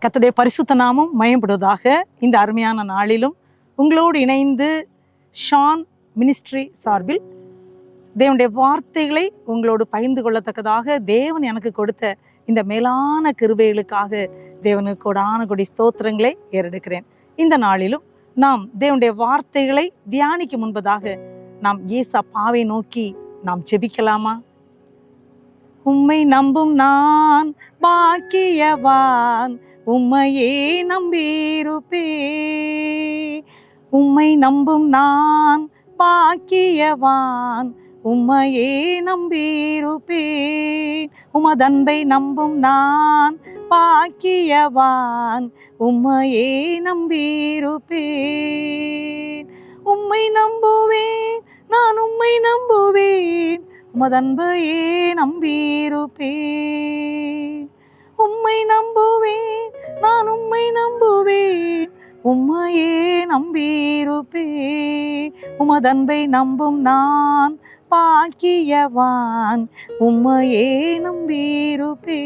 கர்த்தருடைய பரிசுத்த நாமம் மயப்படுவதாக. இந்த அருமையான நாளிலும் உங்களோடு இணைந்து ஷான் மினிஸ்ட்ரி சார்பில் தேவனுடைய வார்த்தைகளை உங்களோடு பகிர்ந்து கொள்ளத்தக்கதாக தேவன் எனக்கு கொடுத்த இந்த மேலான கிருபைகளுக்காக தேவனுக்கு கொடான கொடி ஸ்தோத்திரங்களை ஏறெடுக்கிறேன். இந்த நாளிலும் நாம் தேவனுடைய வார்த்தைகளை தியானிக்க முன்பதாக நாம் ஏசப்பாவை நோக்கி நாம் ஜெபிக்கலாமா? உம்மை நம்பும் நான் பாக்கியவான், உம்மையே நம்பியிருப்பே. உம்மை நம்பும் நான் பாக்கியவான், உம்மையே நம்பியிருப்பேன். உமதன்பை நம்பும் நான் பாக்கியவான், உம்மையே நம்பியிருப்பேன். உம்மை நம்புவேன், நான் உம்மை நம்புவேன், உமதன்பையே நம்பியிருப்பேன். உம்மை நம்புவேன், நான் உம்மை நம்புவேன், உம்மையே நம்பியிருப்பேன். உமதன்பை நம்பும் நான் பாக்கியவான், உம்மையே நம்பியிருப்பேன்.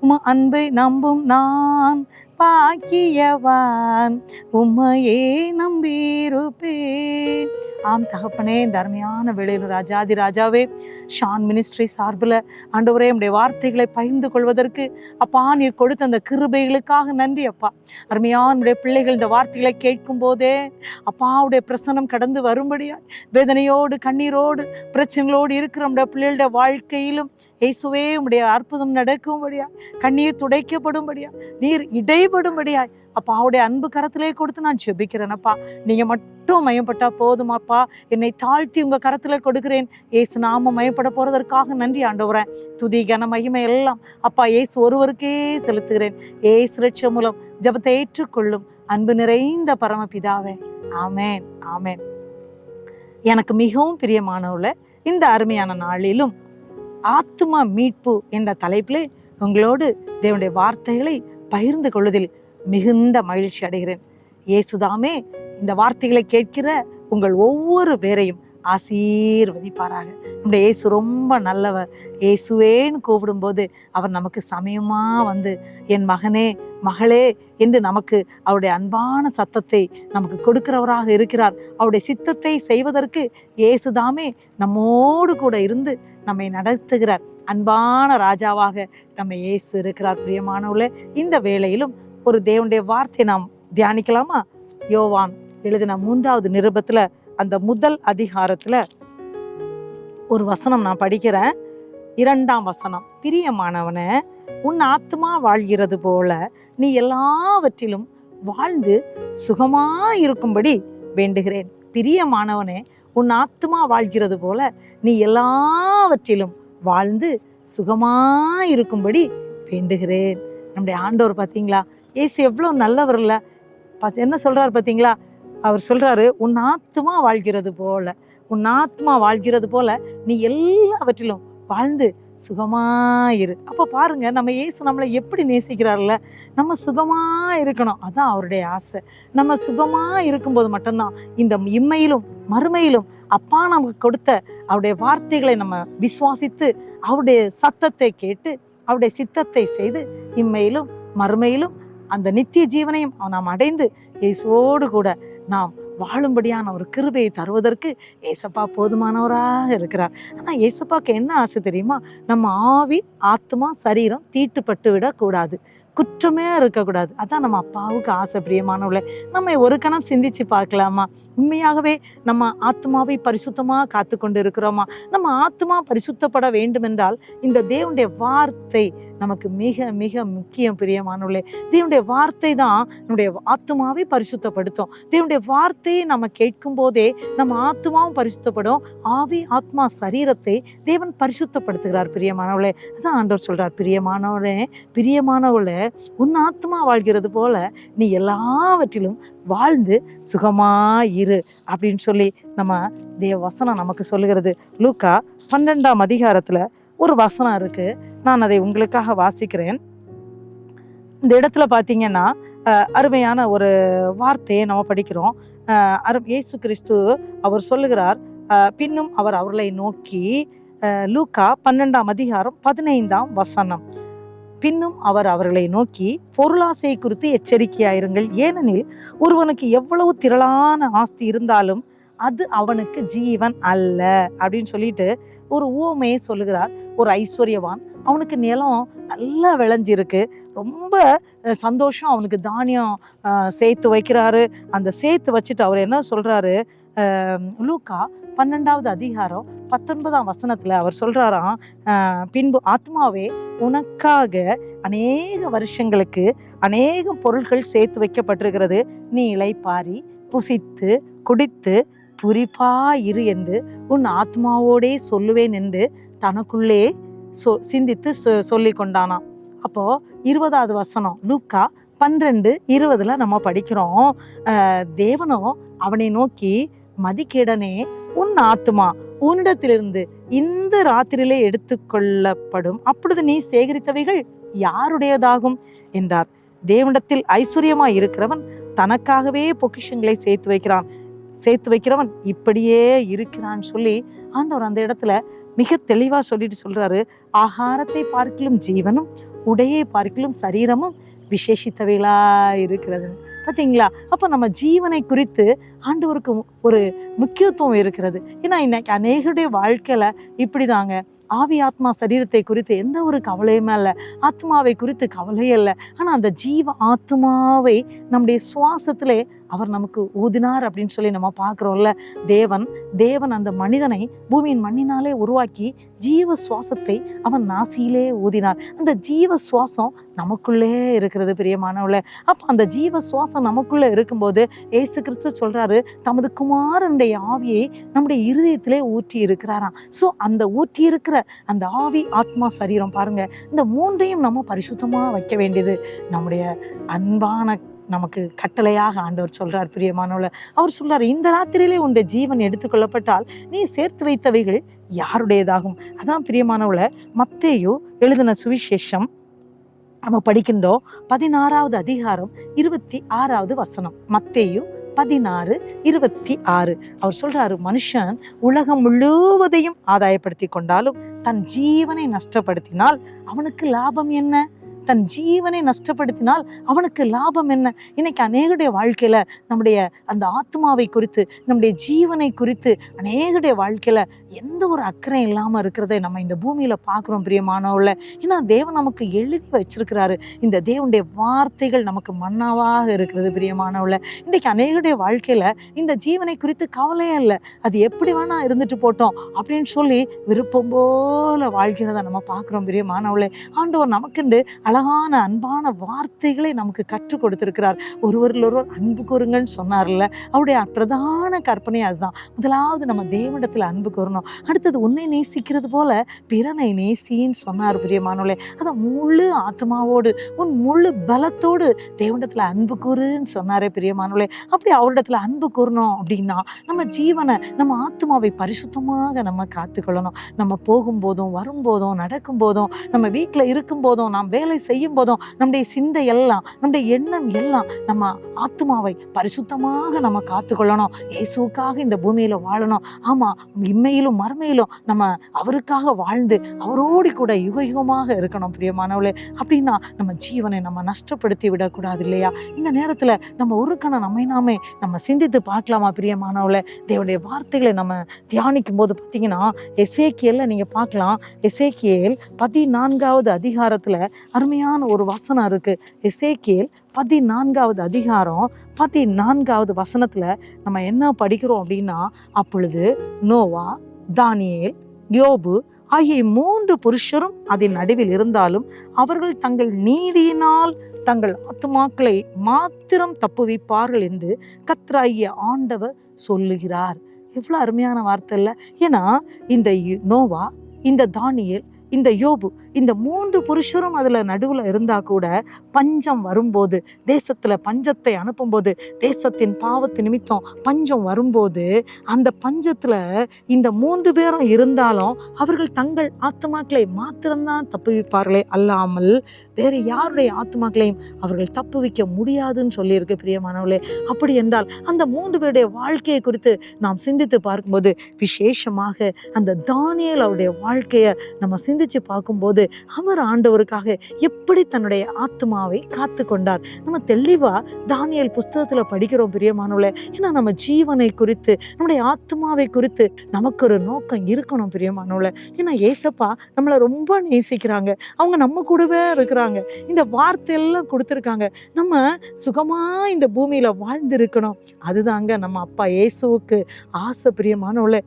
உம அன்பை நம்பும் நான் பாக்கியவான், உம்மையே நம்பியிருப்பேன். ஆம் தகப்பனே, இந்த அருமையான வேளையில் ராஜாதி ராஜாவே, ஷான் மினிஸ்ட்ரி சார்பில் ஆண்டவரே உம்முடைய வார்த்தைகளை பகிர்ந்து கொள்வதற்கு அப்பா நீர் கொடுத்த அந்த கிருபைகளுக்காக நன்றி அப்பா. அருமையான உடைய பிள்ளைகள் இந்த வார்த்தைகளை கேட்கும் போதே அப்பாவுடைய பிரசன்னம் கடந்து வரும்படியா, வேதனையோடு கண்ணீரோடு பிரச்சனைகளோடு இருக்கிற நம்முடைய பிள்ளைகளுடைய வாழ்க்கையிலும் இயேசுவே உம்முடைய அற்புதம் நடக்கும்படியா, கண்ணீர் துடைக்கப்படும்படியா, நீர் இடைபடும்படியா அப்பா அவருடைய அன்பு கரத்திலே கொடுத்து நான் ஜெபிக்கிறேன் அப்பா. நீங்க மட்டும் மயப்பட்டா போதும் அப்பா. என்னை தாழ்த்தி உங்க கரத்துல கொடுக்கிறேன். இயேசு நாம மயப்பட போறதற்காக நன்றி ஆண்டவரேன். துதி கன மகிமை எல்லாம் அப்பா இயேசு ஒருவருக்கே செலுத்துகிறேன். இயேசு ரட்ச மூலம் ஜெபத்தை ஏற்றுக்கொள்ளும் அன்பு நிறைந்த பரமபிதாவே, ஆமேன் ஆமேன். எனக்கு மிகவும் பிரியமானவுள்ள இந்த அருமையான நாளிலும் ஆத்தும மீட்பு என்ற தலைப்பிலே உங்களோடு தேவனுடைய வார்த்தைகளை பகிர்ந்து கொள்வதில் மிகுந்த மகிழ்ச்சி அடைகிறேன். இயேசுதாமே இந்த வார்த்தைகளை கேட்கிற உங்கள் ஒவ்வொரு பேரையும் ஆசீர்வதிப்பாராக. நம்முடைய இயேசு ரொம்ப நல்லவர். இயேசுவேன்னு கூப்பிடும்போது அவர் நமக்கு சமயமா வந்து என் மகனே மகளே என்று நமக்கு அவருடைய அன்பான சத்தத்தை நமக்கு கொடுக்கிறவராக இருக்கிறார். அவருடைய சித்தத்தை செய்வதற்கு இயேசுதாமே நம்மோடு கூட இருந்து நம்மை நடத்துகிறார். அன்பான ராஜாவாக நம்ம இயேசு இருக்கிறார். பிரியமானவர்களே, இந்த வேளையிலும் ஒரு தேவனுடைய வார்த்தை நாம் தியானிக்கலாமா? யோவான் எழுதின 3வது நிருபத்துல அந்த முதல் அதிகாரத்துல ஒரு வசனம் நான் படிக்கிறேன். 2ஆம் வசனம். பிரியமானவனே, உன் ஆத்மா வாழ்கிறது போல நீ எல்லாவற்றிலும் வாழ்ந்து சுகமாயிருக்கும்படி வேண்டுகிறேன். பிரியமானவனே, உன் ஆத்மா வாழ்கிறது போல நீ எல்லாவற்றிலும் வாழ்ந்து சுகமாயிருக்கும்படி வேண்டுகிறேன். நம்முடைய ஆண்டவர் பார்த்தீங்களா, இயேசு எவ்வளோ நல்லவர் இல்லை? என்ன சொல்றாரு பார்த்தீங்களா? அவர் சொல்றாரு, உன் ஆத்மா வாழ்கிறது போல, உன் ஆத்மா வாழ்கிறது போல நீ எல்லாவற்றிலும் வாழ்ந்து சுகமாயிரு. அப்போ பாருங்க, நம்ம இயேசு நம்மளை எப்படி நேசிக்கிறார்ல. நம்ம சுகமா இருக்கணும், அதான் அவருடைய ஆசை. நம்ம சுகமா இருக்கும்போது மட்டும்தான் இந்த இம்மையிலும் மறுமையிலும் அப்பா நமக்கு கொடுத்த அவருடைய வார்த்தைகளை நம்ம விசுவாசித்து அவருடைய சத்தத்தை கேட்டு அவருடைய சித்தத்தை செய்து இம்மையிலும் மறுமையிலும் அந்த நித்திய ஜீவனையும் நாம் அடைந்து இயேசுவோடு கூட நாம் வாழும்படியான ஒரு கிருபையை தருவதற்கு ஏசப்பா போதுமானவராக இருக்கிறார். ஆனால் ஏசப்பாக்கு என்ன ஆசை தெரியுமா? நம்ம ஆவி ஆத்மா சரீரம் தீட்டுப்பட்டு விடக்கூடாது, குற்றமே இருக்கக்கூடாது. அதான் நம்ம அப்பாவுக்கு ஆசை. பிரியமானவர்களே, நம்ம ஒரு கணம் சிந்திச்சு பார்க்கலாமா? உண்மையாகவே நம்ம ஆத்மாவை பரிசுத்தமாக காத்து கொண்டு இருக்கிறோமா? நம்ம ஆத்மா பரிசுத்தப்பட வேண்டும் என்றால் இந்த தேவனுடைய வார்த்தை நமக்கு மிக மிக முக்கியம். பிரியமானவர்களே, தேவனுடைய வார்த்தை தான் நம்முடைய ஆத்மாவை பரிசுத்தப்படுத்தும். தேவனுடைய வார்த்தையை நம்ம கேட்கும் போதே நம்ம ஆத்மாவும் பரிசுத்தப்படும். ஆவி ஆத்மா சரீரத்தை தேவன் பரிசுத்தப்படுத்துகிறார். பிரியமானவர்களே, அதான் ஆண்டவர் சொல்றார், பிரியமானவரே பிரியமானவர்களே, உன் ஆத்மா வாழ்கிறது போல நீ எல்லாவற்றிலும் வாழ்ந்து சுகமாயிரு அப்படின்னு சொல்லி நம்ம தேவ வசனம் நமக்கு சொல்லுகிறது. லூக்கா 12ஆம் அதிகாரத்துல ஒரு வசனம் இருக்கு. நான் அதை உங்களுக்காக வாசிக்கிறேன். இந்த இடத்துல பார்த்தீங்கன்னா அருமையான ஒரு வார்த்தையை நம்ம படிக்கிறோம். இயேசு கிறிஸ்து அவர் சொல்லுகிறார், பின்னும் அவர் அவர்களை நோக்கி, லூக்கா 12ஆம் அதிகாரம் 15ஆம் வசனம், பின்னும் அவர் அவர்களை நோக்கி, பொருளாசை குறித்து எச்சரிக்கையாயிருங்கள். ஏனெனில் ஒருவனுக்கு எவ்வளவு திரளான ஆஸ்தி இருந்தாலும் அது அவனுக்கு ஜீவன் அல்ல அப்படின்னு சொல்லிட்டு ஒரு உவமையை சொல்லுகிறார். ஒரு ஐஸ்வர்யவான், அவனுக்கு நிலம் நல்லா விளைஞ்சிருக்கு, ரொம்ப சந்தோஷம், அவனுக்கு தானியம் சேர்த்து வைக்கிறாரு. அந்த சேர்த்து வச்சுட்டு அவர் என்ன சொல்றாரு, லூக்கா 12வது அதிகாரம் 19ஆம் வசனத்துல அவர் சொல்றாராம், பின்பு ஆத்மாவே, உனக்காக அநேக வருஷங்களுக்கு அநேக பொருட்கள் சேர்த்து வைக்கப்பட்டிருக்கிறது, நீ இளைப்பாரி புசித்து குடித்து புரிப்பாயிரு என்று உன் ஆத்மாவோடே சொல்லுவேன் என்று தனக்குள்ளே சிந்தித்து சொல்லி கொண்டானாம். அப்போ 20வது வசனம் லூக்கா 12:20 நம்ம படிக்கிறோம், தேவனோ அவனை நோக்கி, மதிகேடனே, உன் ஆத்துமா உன்னிடத்திலிருந்து இந்த ராத்திரியிலே எடுத்துக்கொள்ளப்படும், அப்பொழுது நீ சேகரித்தவைகள் யாருடையதாகும் என்றார். தேவனிடத்தில் ஐஸ்வர்யமாய் இருக்கிறவன் தனக்காகவே பொக்கிஷங்களை சேர்த்து வைக்கிறவன் இப்படியே இருக்கிறான்னு சொல்லி ஆண்டவர் அந்த இடத்துல மிக தெளிவா சொல்லிட்டு சொல்றாரு, ஆகாரத்தை பார்க்கிலும் ஜீவனும் உடையை பார்க்கிலும் சரீரமும் விசேஷித்தவைகளா இருக்கிறது. பார்த்தீங்களா? அப்போ நம்ம ஜீவனை குறித்து ஆண்டவருக்கு ஒரு முக்கியத்துவம் இருக்கிறது. ஏன்னா இன்னைக்கு அநேகருடைய வாழ்க்கையில இப்படிதாங்க, ஆவி ஆத்மா சரீரத்தை குறித்து எந்த ஒரு கவலையுமே இல்லை, ஆத்மாவை குறித்து கவலையே இல்லை. ஆனால் அந்த ஜீவ ஆத்மாவை நம்முடைய சுவாசத்திலே அவர் நமக்கு ஊதினார் அப்படின்னு சொல்லி நம்ம பார்க்குறோம்ல. தேவன் அந்த மனிதனை பூமியின் மண்ணினாலே உருவாக்கி ஜீவ சுவாசத்தை அவன் நாசியிலே ஊதினார். அந்த ஜீவ சுவாசம் நமக்குள்ளே இருக்கிறது பிரியமானவர்களே. அப்போ அந்த ஜீவ சுவாசம் நமக்குள்ளே இருக்கும்போது இயேசு கிறிஸ்து சொல்றாரு, தமது குமாரனுடைய ஆவியை நம்முடைய இருதயத்திலே ஊற்றி இருக்கிறாராம். ஸோ அந்த ஊற்றி இருக்கிற அந்த ஆவி ஆத்மா சரீரம் பாருங்க, இந்த மூன்றையும் நம்ம பரிசுத்தமா வைக்க வேண்டியது நம்முடைய அன்பான நமக்கு கட்டளையாக ஆண்டவர் சொல்றார் பிரியமானவர்களே. அவர் சொல்றாரு, இந்த ராத்திரியிலே உன்னுடைய ஜீவன் எடுத்துக்கொள்ளப்பட்டால் நீ சேர்த்து வைத்தவைகள் யாருடையதாகும். அதான் பிரியமானவர்களே, மத்தேயு எழுதின சுவிசேஷம் நம்ம படிக்கின்றோம் 16வது அதிகாரம் 26வது வசனம். மத்தேயு 16:26 அவர் சொல்றாரு, மனுஷன் உலகம் முழுவதையும் ஆதாயப்படுத்தி கொண்டாலும் தன் ஜீவனை நஷ்டப்படுத்தினால் அவனுக்கு லாபம் என்ன? தன் ஜீவனை நஷ்டப்படுத்தினால் அவனுக்கு லாபம் என்ன? இன்னைக்கு அநேகருடைய வாழ்க்கையில நம்முடைய அந்த ஆத்மாவை குறித்து, நம்முடைய ஜீவனை குறித்து அநேகருடைய வாழ்க்கையில எந்த ஒரு அக்கறை இல்லாம இருக்கிறதை நம்ம இந்த பூமியில பார்க்கிறோம் பிரியமானவர்களே. ஏன்னா தேவன் நமக்கு எழுதி வச்சிருக்கிறாரு. இந்த தேவனுடைய வார்த்தைகள் நமக்கு மன்னாவாக இருக்கிறது பிரியமானவர்களே. இன்னைக்கு அநேகருடைய வாழ்க்கையில இந்த ஜீவனை குறித்து கவலையே இல்லை, அது எப்படி வேணா இருந்துட்டு போட்டோம் அப்படின்னு சொல்லி விருப்பம் போல வாழ்கிறத நம்ம பார்க்கிறோம் பிரியமானவர்களே. ஆண்டவர் நமக்குண்டு அழகான அன்பான வார்த்தைகளை நமக்கு கற்றுக் கொடுத்திருக்கிறார். ஒருவரில் ஒருவர் அன்பு கூறுங்கன்னு சொன்னார்ல, அவருடைய பிரதான கற்பனை அதுதான். முதலாவது நம்ம தேவனிடத்தில் அன்பு கூறணும், அடுத்தது உன்னை நேசிக்கிறது போல பிறனை நேசின்னு சொன்னார் பிரியமானவர்களே. அதை முழு ஆத்மாவோடு உன் முழு பலத்தோடு தேவனிடத்தில் அன்பு கூறுன்னு சொன்னாரே பிரியமானவர்களே. அப்படி அவரிடத்துல அன்பு கூறணும் அப்படின்னா நம்ம ஜீவனை, நம்ம ஆத்மாவை பரிசுத்தமாக நம்ம காத்துக்கொள்ளணும். நம்ம போகும்போதும் வரும்போதும் நடக்கும் போதும், நம்ம வீட்டில் இருக்கும் போதும், நாம் வேலை செய்யும் போதும், நம்முடைய சிந்தை எல்லாம், நம்முடைய எண்ணம் எல்லாம் நம்ம ஆத்மாவை பரிசுத்தமாக நம்ம காத்துக்கொள்ளணும். இயேசுக்காக இந்த பூமியில வாழணும். ஆமா, இம்மையிலும் மறுமையிலும் நம்ம அவருக்காக வாழ்ந்து அவரோடு கூட யுகயுகமாக இருக்கணும் பிரியமானவளே. அப்படின்னா நம்ம ஜீவனை நம்ம நஷ்டப்படுத்தி விடக்கூடாது இல்லையா? இந்த நேரத்துல நம்ம ஒரு கணம் நம்மை நாமே நம்ம சிந்தித்து பார்க்கலாமா பிரியமானவளே? தேவனுடைய வார்த்தைகளை நம்ம தியானிக்கும் போது பார்த்தீங்கன்னா, எசேக்கியேல்ல நீங்க பார்க்கலாம், எசேக்கியேல் 14வது அதிகாரத்துல அருமையான ஒரு வசனம் இருக்கு. எசேக்கியேல் 14வது அதிகாரம் 14வது வசனத்துல நம்ம என்ன படிக்கிறோம் அப்படின்னா, அப்பொழுது நோவா, தானியேல், யோபு ஆகிய 3 புருஷரும் அதன் நடுவில் இருந்தாலும் அவர்கள் தங்கள் நீதியினால் தங்கள் ஆத்துமாக்களை மாத்திரம் தப்புவிப்பார்கள் என்று கர்த்தராகிய ஆண்டவர் சொல்லுகிறார். எவ்வளவு அருமையான வார்த்தை இல்லை? ஏன்னா இந்த நோவா, இந்த தானியேல், இந்த யோபு, இந்த 3 புருஷரும் அதுல நடுவுல இருந்தா கூட பஞ்சம் வரும்போது, தேசத்துல பஞ்சத்தை அனுப்பும்போது, தேசத்தின் பாவத்து நிமித்தம் பஞ்சம் வரும்போது, அந்த பஞ்சத்துல இந்த 3 பேரும் இருந்தாலும் அவர்கள் தங்கள் ஆத்துமாக்களை மாத்திரம்தான் தப்புவிப்பார்களே அல்லாமல் வேறு யாருடைய ஆத்துமாக்களையும் அவர்கள் தப்புவிக்க முடியாதுன்னு சொல்லியிருக்கு பிரியமானவர்களே. அப்படி என்றால் அந்த 3 பேருடைய வாழ்க்கையை குறித்து நாம் சிந்தித்து பார்க்கும்போது, விசேஷமாக அந்த தானியேல் அவருடைய வாழ்க்கையை நம்ம சிந்திச்சு பார்க்கும்போது போது அவர் ஆண்டவருக்காக எப்படி தன்னுடைய ஆத்மாவை காத்து கொண்டார். நம்ம தெளிவா தானியேல் புஸ்தகத்துல படிக்கிறோம் பிரியமானவர்களே. ஏன்னா நம்ம ஜீவனை குறித்து, நம்முடைய ஆத்மாவை குறித்து நமக்கு ஒரு நோக்கம் இருக்கணும் பிரியமானவர்களே. ஏன்னா ஏசப்பா நம்மளை ரொம்ப நேசிக்கிறாங்க. அவங்க நம்ம கூடவே இருக்கிறாங்க. இந்த வார்த்தையெல்லாம் கொடுத்துருக்காங்க. நம்ம சுகமா இந்த பூமியில வாழ்ந்து இருக்கணும். அதுதாங்க நம்ம அப்பா இயேசுவுக்கு ஆசை பிரியமானவர்களே.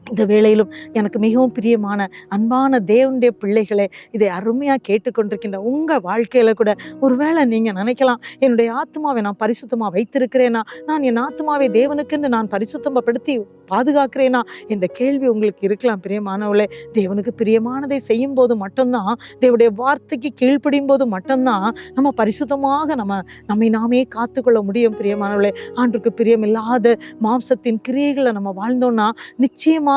இந்த வேளையிலும் எனக்கு மிகவும் பிரியமான அன்பான தேவனுடைய பிள்ளைகளே, இதை அருமையாக கேட்டுக்கொண்டிருக்கின்ற உங்கள் வாழ்க்கையில் கூட ஒருவேளை நீங்கள் நினைக்கலாம், என்னுடைய ஆத்மாவை நான் பரிசுத்தமாக வைத்திருக்கிறேனா, நான் என் ஆத்மாவை தேவனுக்குன்னு நான் பரிசுத்தப்படுத்தி பாதுகாக்கிறேனா என்ற கேள்வி உங்களுக்கு இருக்கலாம் பிரியமானவளே. தேவனுக்கு பிரியமானதை செய்யும் போது மட்டும்தான், தேவனுடைய வார்த்தைக்கு கீழ்ப்படியும் போது மட்டும்தான் நம்ம பரிசுத்தமாக நம்மை நாமே காத்துக்கொள்ள முடியும் பிரியமானவளே. ஆண்டுக்கு பிரியமில்லாத மாம்சத்தின் கிரியைகளை நம்ம வாழ்ந்தோம்னா நிச்சயமாக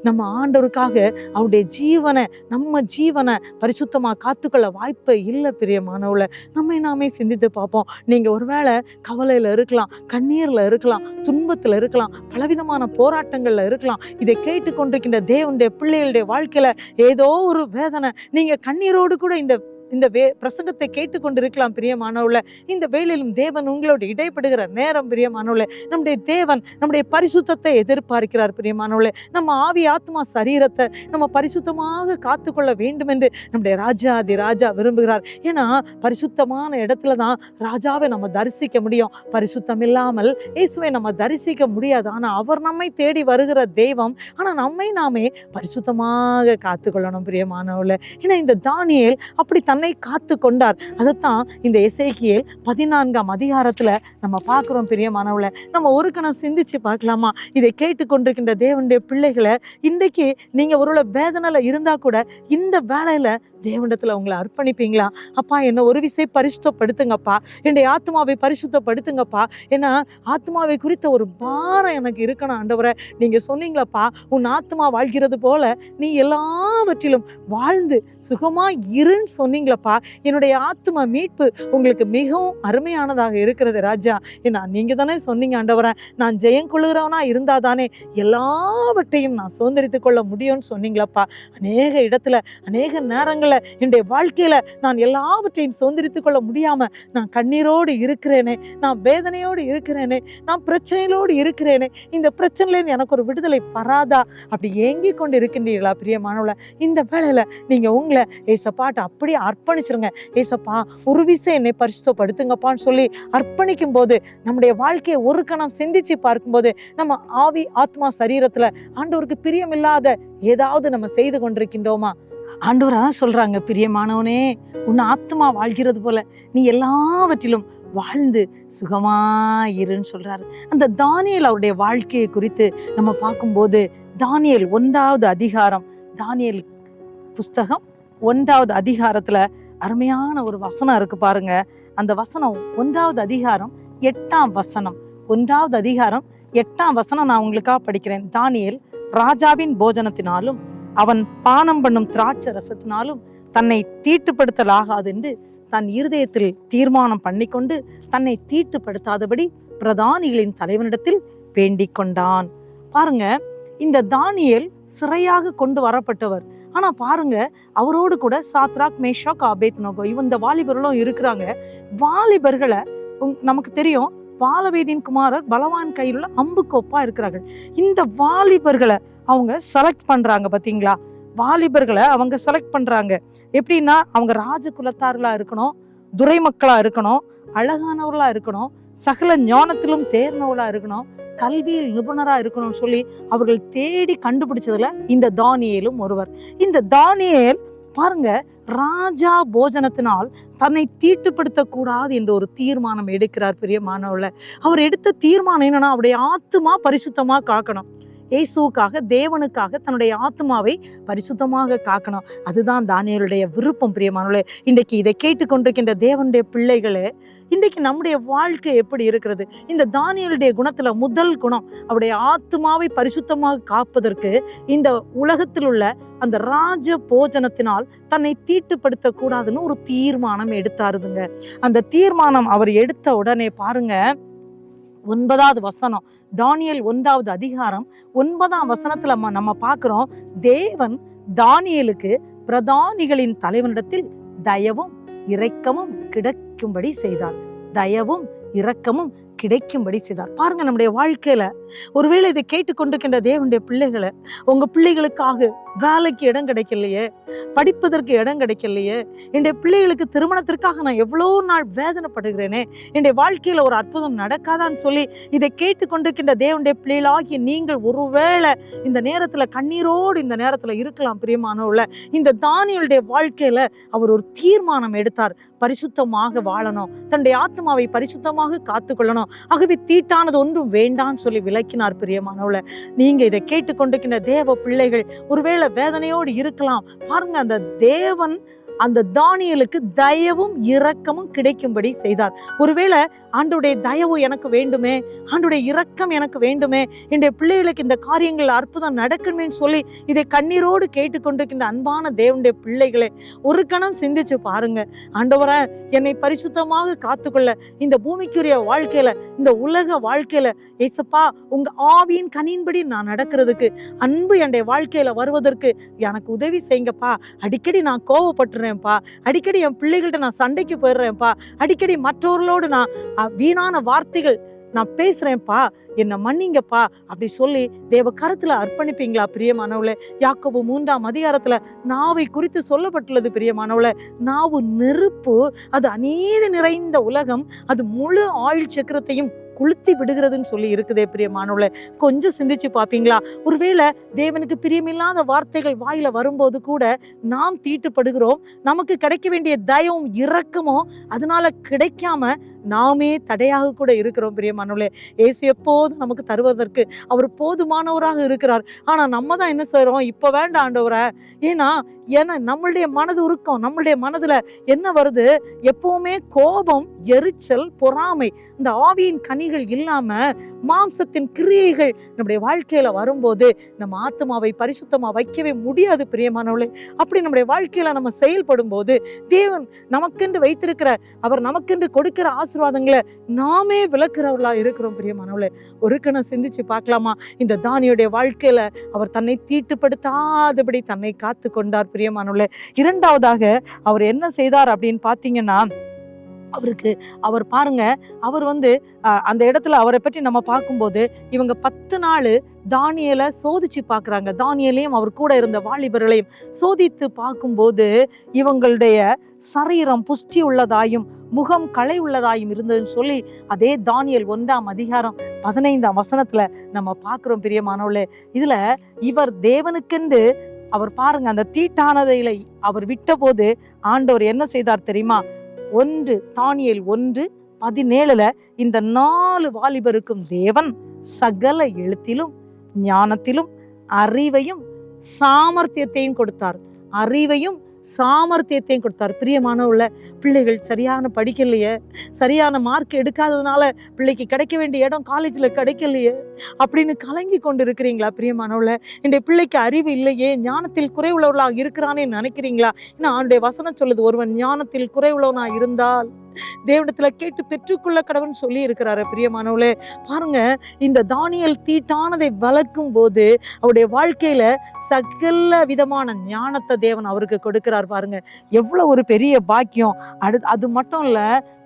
நம்ம ஆண்டவருக்காக அவருடைய ஜீவனை, நம்ம ஜீவனை பரிசுத்தமாக காத்துக்கொள்ள வாய்ப்பே இல்லை பிரியமானவளை. நம்மை நாமே சிந்தித்து பார்ப்போம். நீங்கள் ஒருவேளை கவலையில் இருக்கலாம், கண்ணீரில் இருக்கலாம், துன்பத்தில் இருக்கலாம், பலவிதமான போராட்டங்கள்ல இருக்கலாம். இதை கேட்டுக்கொண்டிருக்கின்ற தேவனுடைய பிள்ளைகளுடைய வாழ்க்கையில ஏதோ ஒரு வேதனை, நீங்க கண்ணீரோடு கூட இந்த பிரசங்கத்தை கேட்டுக்கொண்டிருக்கலாம் பிரியமானவர்களே. இந்த வேளையிலும் தேவன் உங்களோட இடைப்படுகிற நேரம் பிரியமானவர்களே. நம்முடைய தேவன் நம்முடைய பரிசுத்தத்தை எதிர்பார்க்கிறார் பிரியமானவர்களே. நம்ம ஆவி ஆத்மா சரீரத்தை நம்ம பரிசுத்தமாக காத்துக்கொள்ள வேண்டும் என்று நம்முடைய ராஜாதி ராஜா விரும்புகிறார். ஏன்னா பரிசுத்தமான இடத்துல தான் ராஜாவை நம்ம தரிசிக்க முடியும். பரிசுத்தம் இல்லாமல் இயேசுவை நம்ம தரிசிக்க முடியாது. ஆனா அவர் நம்மை தேடி வருகிற தெய்வம். ஆனா நம்மை நாமே பரிசுத்தமாக காத்துக்கொள்ளணும் பிரியமானவர்களே. ஏன்னா இந்த தானியேல் அப்படி தன்னை காத்து கொண்டார். அதைத்தான் இந்த எசேக்கியேல் 14ஆம் அதிகாரத்துல நம்ம பார்க்கிறோம் பிரியமானவர்களே. நம்ம ஒரு கணம் சிந்திச்சு பார்க்கலாமா? இதை கேட்டுக்கொண்டிருக்கின்ற தேவனுடைய பிள்ளைகளை, இன்றைக்கு நீங்க ஒருவேளை வேதனையில இருந்தா கூட இந்த வேலையில தேவனிடத்துல உங்களை அர்ப்பணிப்பீங்களா? அப்பா என்னை ஒரு விசை பரிசுத்தப்படுத்துங்கப்பா, என்னுடைய ஆத்மாவை பரிசுத்தப்படுத்துங்கப்பா, ஏன்னா ஆத்மாவை குறித்த ஒரு பாரம் எனக்கு இருக்கணும் ஆண்டவரே. நீங்க சொன்னீங்களப்பா, உன் ஆத்மா வாழ்கிறது போல நீ எல்லாவற்றிலும் வாழ்ந்து சுகமா இருன்னு சொன்னீங்களப்பா. என்னுடைய ஆத்மா மீட்பு உங்களுக்கு மிகவும் அருமையானதாக இருக்கிறது ராஜா. ஏன்னா நீங்க தானே சொன்னீங்க ஆண்டவரே, நான் ஜெயம் கொள்ளுகிறவனா இருந்தாதானே எல்லாவற்றையும் நான் சுதந்திரித்துக் கொள்ள முடியும்னு சொன்னீங்களப்பா. அநேக இடத்துல அநேக நேரங்கள் என்னுடைய வாழ்க்கையில நான் எல்லாவற்றையும் சுதந்திரித்துக் கொள்ள முடியாம நான் கண்ணீரோடு இருக்கிறேனே, நான் வேதனையோடு இருக்கிறேனே, நான் பிரச்சனையோடு இருக்கிறேனே, இந்த பிரச்சனையிலேருந்து எனக்கு ஒரு விடுதலை வராதா அப்படி ஏங்கி கொண்டு இருக்கின்றீர்களா பிரியமானவள? இந்த வேளையில நீங்க உங்களை ஏசப்பாட்ட அப்படியே அர்ப்பணிச்சிருங்க. ஏசப்பா ஒரு விசை என்னை பரிசுத்தப்படுத்துங்கப்பான்னு சொல்லி அர்ப்பணிக்கும் போது நம்முடைய வாழ்க்கையை ஒரு கணம் சிந்திச்சு பார்க்கும்போது நம்ம ஆவி ஆத்மா சரீரத்துல ஆண்டவருக்கு பிரியமில்லாத ஏதாவது நம்ம செய்து கொண்டிருக்கின்றோமா? ஆண்டவர் அதான் சொல்றாங்க, பிரியமானவனே உன் ஆத்மா வாழ்கிறது போல நீ எல்லாவற்றிலும் வாழ்ந்து சுகமாயிருன்னு சொல்றாரு. அந்த தானியேல் அவருடைய வாழ்க்கையை குறித்து நம்ம பார்க்கும்போது தானியேல் 1ஆவது அதிகாரம், தானியேல் புஸ்தகம் 1ஆவது அதிகாரத்துல அருமையான ஒரு வசனம் இருக்கு பாருங்க. அந்த வசனம் 1ஆவது அதிகாரம் 8ஆம் வசனம். 1ஆவது அதிகாரம் 8ஆம் வசனம் நான் உங்களுக்காக படிக்கிறேன். தானியேல் ராஜாவின் போஜனத்தினாலும் அவன் பானம் பண்ணும் திராட்சை ரசத்தினாலும் தன்னை தீட்டுப்படுத்தலாகாது என்று தன் இருதயத்தில் தீர்மானம் பண்ணிக்கொண்டு தன்னை தீட்டுப்படுத்தாதபடி பிரதானிகளின் தலைவனிடத்தில் வேண்டிக் கொண்டான். பாருங்க, இந்த தானியேல் சிறையாக கொண்டு வரப்பட்டவர். ஆனா பாருங்க, அவரோடு கூட சாத்ராக் மேஷாக் ஆபேத்நேகோ இந்த வாலிபர்களும் இருக்கிறாங்க. வாலிபர்களை நமக்கு தெரியும், பாலவேதியின் குமாரர் பலவான் கையில் உள்ள அம்புக்கு ஒப்பா இருக்கிறார்கள். இந்த வாலிபர்களை அவங்க செலக்ட் பண்றாங்க. பாத்தீங்களா, வாலிபர்களை அவங்க செலக்ட் பண்றாங்க. எப்படின்னா அவங்க ராஜகுலத்தார்களா இருக்கணும், துரை மக்களா இருக்கணும், அழகானவர்களா இருக்கணும், சகல ஞானத்திலும் தேர்ந்தவர்களா இருக்கணும், கல்வியில் நிபுணரா இருக்கணும்னு சொல்லி அவர்கள் தேடி கண்டுபிடிச்சதுல இந்த தானியேலும் ஒருவர். இந்த தானியேல் பாருங்க, ராஜா போஜனத்தினால் தன்னை தீட்டுப்படுத்த கூடாது என்ற ஒரு தீர்மானம் எடுக்கிறார் பிரியமானவர்களே. அவர் எடுத்த தீர்மானம் என்னன்னா, அவருடைய ஆத்துமா பரிசுத்தமா காக்கணும். இயேசுவுக்காக, தேவனுக்காக தன்னுடைய ஆத்மாவை பரிசுத்தமாக காக்கணும். அதுதான் தானியேலுடைய விருப்பம் பிரியமானவர்களே. இன்றைக்கு இதை கேட்டுக்கொண்டிருக்கின்ற தேவனுடைய பிள்ளைகளே, இன்றைக்கு நம்முடைய வாழ்க்கை எப்படி இருக்கிறது? இந்த தானியேலுடைய குணத்துல முதல் குணம், அவருடைய ஆத்மாவை பரிசுத்தமாக காப்பதற்கு இந்த உலகத்தில் உள்ள அந்த ராஜ போஜனத்தினால் தன்னை தீட்டுப்படுத்த கூடாதுன்னு ஒரு தீர்மானம் எடுத்தாருதுங்க. அந்த தீர்மானம் அவர் எடுத்த உடனே பாருங்க, 9ஆவது வசனம், தானியேல் 1ஆவது அதிகாரம் 9ஆம் வசனத்துல நம்ம பார்க்கிறோம், தேவன் தானியேலுக்கு பிரதானிகளின் தலைவனிடத்தில் தயவும் இரக்கமும் கிடைக்கும்படி செய்தார். தயவும் இரக்கமும் கிடைக்கும்படி செய்தார். பாருங்க, நம்முடைய வாழ்க்கையில ஒருவேளை இதை கேட்டுக்கொண்டிருக்கின்ற தேவனுடைய பிள்ளைகளை, உங்க பிள்ளைகளுக்காக வேலைக்கு இடம் கிடைக்கலையே, படிப்பதற்கு இடம் கிடைக்கலையே, என்னுடைய பிள்ளைகளுக்கு திருமணத்திற்காக நான் எவ்வளோ நாள் வேதனைப்படுகிறேனே, என்னுடைய வாழ்க்கையில ஒரு அற்புதம் நடக்காதான்னு சொல்லி இதை கேட்டுக்கொண்டிருக்கின்ற தேவனுடைய பிள்ளைகளாகி நீங்கள் ஒருவேளை இந்த நேரத்துல கண்ணீரோடு இந்த நேரத்துல இருக்கலாம். பிரியமானவர்களே, இந்த தானியேலுடைய வாழ்க்கையில அவர் ஒரு தீர்மானம் எடுத்தார். பரிசுத்தமாக வாழணும், தன்னுடைய ஆத்மாவை பரிசுத்தமாக காத்துக்கொள்ளணும். ஆகவே தீட்டானது ஒன்றும் வேண்டான்னு சொல்லி விளக்கினார். பிரியமானவர்களே, நீங்க இதை கேட்டுக்கொண்டிருக்கின்ற தேவ பிள்ளைகள் ஒருவேளை வேதனையோடு இருக்கலாம். பாருங்க, அந்த தேவன் அந்த தானியேலுக்கு தயவும் இரக்கமும் கிடைக்கும்படி செய்தார். ஒருவேளை ஆண்டவருடைய தயவு எனக்கு வேண்டுமே, ஆண்டவருடைய இரக்கம் எனக்கு வேண்டுமே, என்னுடைய பிள்ளைகளுக்கு இந்த காரியங்கள் அற்புதம் நடக்கணும்னு சொல்லி இதை கண்ணீரோடு கேட்டுக்கொண்டிருக்கின்ற அன்பான தேவனுடைய பிள்ளைகளே, ஒரு கணம் சிந்திச்சு பாருங்க. ஆண்டவரே, என்னை பரிசுத்தமாக காத்துக்கொள்ள இந்த பூமிக்குரிய வாழ்க்கையில, இந்த உலக வாழ்க்கையில ஏசப்பா உங்க ஆவியின் கனியின்படி நான் நடக்கிறதுக்கு, அன்பு என்னுடைய வாழ்க்கையில வருவதற்கு எனக்கு உதவி செய்யுங்கப்பா. அடிக்கடி நான் கோவப்பட்டுறேன், அடிக்கடி என் பிள்ளைகள்கிட்ட நான் சண்டைக்கு போயிடுறேன்ப்பா, அடிக்கடி மற்றவர்களோடு நான் வீணான வார்த்தைகள் நான் பேசுறேன்ப்பா, என்ன மன்னிங்கப்பா அப்படி சொல்லி தேவ கரத்துல அர்ப்பணிப்பீங்களா? பிரியமானவளே, யாக்கோபு 3ஆம் அதிகாரத்துல நாவை குறித்து சொல்லப்பட்டுள்ளது. பிரியமானவளே, நாவு நெருப்பு, அது அநீதி நிறைந்த உலகம், அது முழு ஆயுள் சக்கரத்தையும் கொளுத்தி விடுகிறதுன்னு சொல்லி இருக்குதே. பிரியமானவளே, கொஞ்சம் சிந்திச்சு பார்ப்பீங்களா? ஒருவேளை தேவனுக்கு பிரியமில்லாத வார்த்தைகள் வாயில வரும்போது கூட நாம் தீட்டுப்படுகிறோம். நமக்கு கிடைக்க வேண்டிய தயவும் இரக்கமும் அதனால கிடைக்காம நாமே தடையாக கூட இருக்கிறோம். பிரியமானவளே, இயேசு எப்போதும் நமக்கு தருவதற்கு அவர் போதுமானவராக இருக்கிறார். ஆனா நம்ம தான் என்ன செய்றோம்? இப்ப வேண்டாம் ஆண்டவரே. ஏன்னா நம்மளுடைய மனது உருக்கம், நம்மளுடைய மனதுல என்ன வருது? எப்பவுமே கோபம், எரிச்சல், பொறாமை, இந்த ஆவியின் கனிகள் இல்லாம மாம்சத்தின் கிரியைகள் நம்முடைய வாழ்க்கையில வரும்போது நம்ம ஆத்மாவை பரிசுத்தமா வைக்கவே முடியாது. பிரியமானவளே, அப்படி நம்முடைய வாழ்க்கையில நம்ம செயல்படும் போது தேவன் நமக்கென்று வைத்திருக்கிற, அவர் நமக்கென்று கொடுக்கிற ஆசீர்வாதங்களை நாமே விளக்குறவர்களா இருக்கிறோம். பிரியமானவளே, ஒரு கணம் சிந்திச்சு பார்க்கலாமா? இந்த தானியேலுடைய வாழ்க்கையில அவர் தன்னை தீட்டுப்படுத்தாதபடி தன்னை காத்து கொண்டார். பிரியமானவளே, இரண்டாவதாக அவர் என்ன செய்தார் அப்படின்னு பாத்தீங்கன்னா, அவர் பாருங்க, அவர் அந்த இடத்துல அவரை பற்றி நம்ம பார்க்கும்போது இவங்க 10 நாள் தானியேலை சோதிச்சு பார்க்குறாங்க. தானியேலையும் அவர் கூட இருந்த வாலிபர்களையும் சோதித்து பார்க்கும்போது இவங்களுடைய சரீரம் புஷ்டி உள்ளதாயும் முகம் களை உள்ளதாயும் இருந்ததுன்னு சொல்லி அதே தானியேல் 1ஆம் அதிகாரம் 15ஆம் வசனத்துல நம்ம பார்க்கிறோம். பிரியமானவர்களே, இதுல இவர் தேவனுக்கென்று அவர் பாருங்க, அந்த தீட்டானதைகளை அவர் விட்ட போது ஆண்டவர் என்ன செய்தார் தெரியுமா? தானியேல் 1:17 இந்த 4 வாலிபருக்கும் தேவன் சகல எழுத்திலும் ஞானத்திலும் அறிவையும் சாமர்த்தியத்தையும் கொடுத்தார். அறிவையும் சாமர்த்தியத்தையும் கொடுத்தார். பிரியமானவர்களே, பிள்ளைகள் சரியான படிக்கலையே, சரியான மார்க் எடுக்காததுனால பிள்ளைக்கு கிடைக்க வேண்டிய இடம் காலேஜில் கிடைக்கலையே அப்படின்னு கலங்கி கொண்டு இருக்கிறீங்களா? பிரியமானவர்களே, என்னுடைய பிள்ளைக்கு அறிவு இல்லையே, ஞானத்தில் குறைவுள்ளவர்களாக இருக்கிறானே நினைக்கிறீங்களா? ஏன்னா அவனுடைய வசனம் சொல்லுது, ஒருவன் ஞானத்தில் குறைவுள்ளவனா இருந்தால் தேவனிடத்துல கேட்டு பெற்றுக்கொள்ள கடவுள்னு சொல்லி இருக்கிறாரு. பிரியமானவர்களே, பாருங்க, இந்த தானியேல் தீட்டானதை வளர்க்கும் போது அவருடைய வாழ்க்கையில சகல விதமான ஞானத்தை தேவன் அவருக்கு கொடுக்கிறார். பாருங்க, எவ்வளவு ஒரு பெரிய பாக்கியம். அது மட்டும் இல்ல,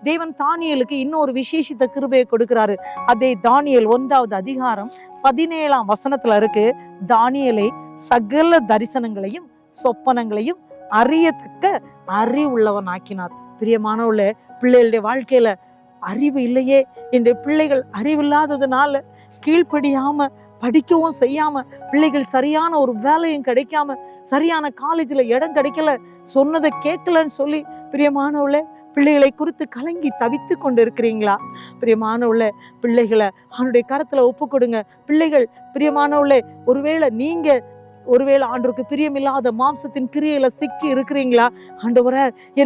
தேவன் தானியேலுக்கு இன்னொரு விசேஷித்த கிருபையை கொடுக்கிறாரு. அதே தானியேல் 1ஆவது அதிகாரம் 17ஆம் வசனத்துல இருக்கு, தானியேலை சகல தரிசனங்களையும் சொப்பனங்களையும் அறியத்தக்க அறிவுள்ளவன் ஆக்கினார். பிரியமானவர்களே, பிள்ளைகளுடைய வாழ்க்கையில அறிவு இல்லையே, என்னுடைய பிள்ளைகள் அறிவில்லாததுனால கீழ்ப்படியாம படிக்கவும் செய்யாம, பிள்ளைகள் சரியான ஒரு வேலையும் கிடைக்காம, சரியான காலேஜில் இடம் கிடைக்கல, சொன்னதை கேட்கலன்னு சொல்லி பிரியமானவர்களே பிள்ளைகளை குறித்து கலங்கி தவித்து கொண்டு இருக்கிறீங்களா? பிரியமானவர்களே, பிள்ளைகளை அவனுடைய கரத்துல ஒப்பு கொடுங்க. பிள்ளைகள் பிரியமானவர்களே, ஒருவேளை ஆண்டவருக்கு பிரியமில்லாத மாம்சத்தின் கிரியையில சிக்கி இருக்கிறீங்களா? ஆண்டவரே,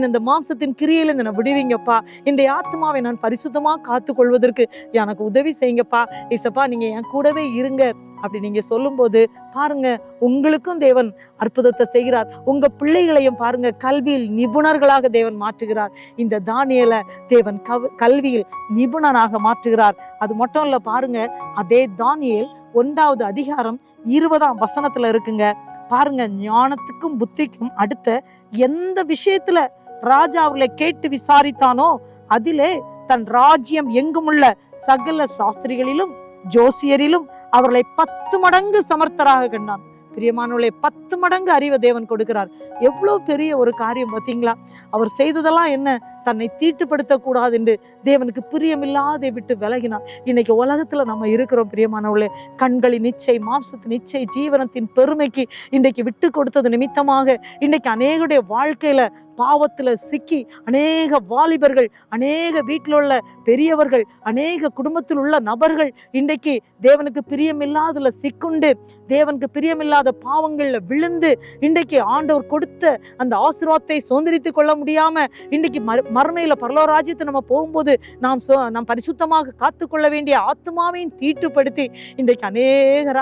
இந்த மாம்சத்தின் கிரியையில என்ன விடுவீங்கப்பா, என்னுடைய ஆத்மாவை நான் பரிசுத்தமா காத்து கொள்வதற்கு எனக்கு உதவி செய்யுங்கப்பா. ஏசப்பா, நீங்க என் கூடவே இருங்க அப்படி நீங்க சொல்லும்போது பாருங்க, உங்களுக்கும் தேவன் அற்புதத்தை செய்கிறார். உங்க பிள்ளைகளையும் பாருங்க, கல்வியில் நிபுணர்களாக தேவன் மாற்றுகிறார். இந்த தானியேலை தேவன் கல்வியில் நிபுணராக மாற்றுகிறார். அது மட்டும் இல்ல, பாருங்க, அதே தானியேல் 1ஆவது அதிகாரம் 20ஆம் வசனத்துல இருக்குங்க, பாருங்க, ஞானத்துக்கும் புத்திக்கும் அடுத்த எந்த விஷயத்துல ராஜா அவர்களை கேட்டு விசாரித்தானோ அதிலே தன் ராஜ்யம் எங்குமுள்ள சகல சாஸ்திரிகளிலும் ஜோசியரிலும் அவர்களை 10 மடங்கு சமர்த்தராக கண்டான். பிரியமானவர்களே, 10 மடங்கு அறிவை தேவன் கொடுக்கிறார். எவ்வளவு பெரிய ஒரு காரியம் பார்த்தீங்களா? அவர் செய்ததெல்லாம் என்ன? தன்னை தீட்டுப்படுத்த கூடாது என்று தேவனுக்கு பிரியமில்லாதை விட்டு விலகினார். இன்னைக்கு உலகத்துல நம்ம இருக்கிறோம் பிரியமானவர்களே, கண்களின் இச்சை, மாம்சத்தின் இச்சை, ஜீவனத்தின் பெருமைக்கு இன்றைக்கு விட்டு கொடுத்தது நிமித்தமாக இன்னைக்கு அநேகருடைய வாழ்க்கையில பாவத்துல சிக்கி அநேக வாலிபர்கள், அநேக வீட்டில் உள்ள பெரியவர்கள், அநேக குடும்பத்தில் உள்ள நபர்கள் இன்றைக்கு தேவனுக்கு பிரியமில்லாததுல சிக்குண்டு, தேவனுக்கு பிரியமில்லாத பாவங்கள்ல விழுந்து இன்றைக்கு ஆண்டவர் கொடுத்த அந்த ஆசீர்வாதத்தை சுதந்திரித்துக் கொள்ள முடியாம இன்றைக்கு மறுமையில பரலோக ராஜ்யத்தை நம்ம போகும்போது நாம் பரிசுத்தமாக காத்துக்கொள்ள வேண்டிய ஆத்மாவையும் தீட்டுப்படுத்தி இன்றைக்கு அநேகர்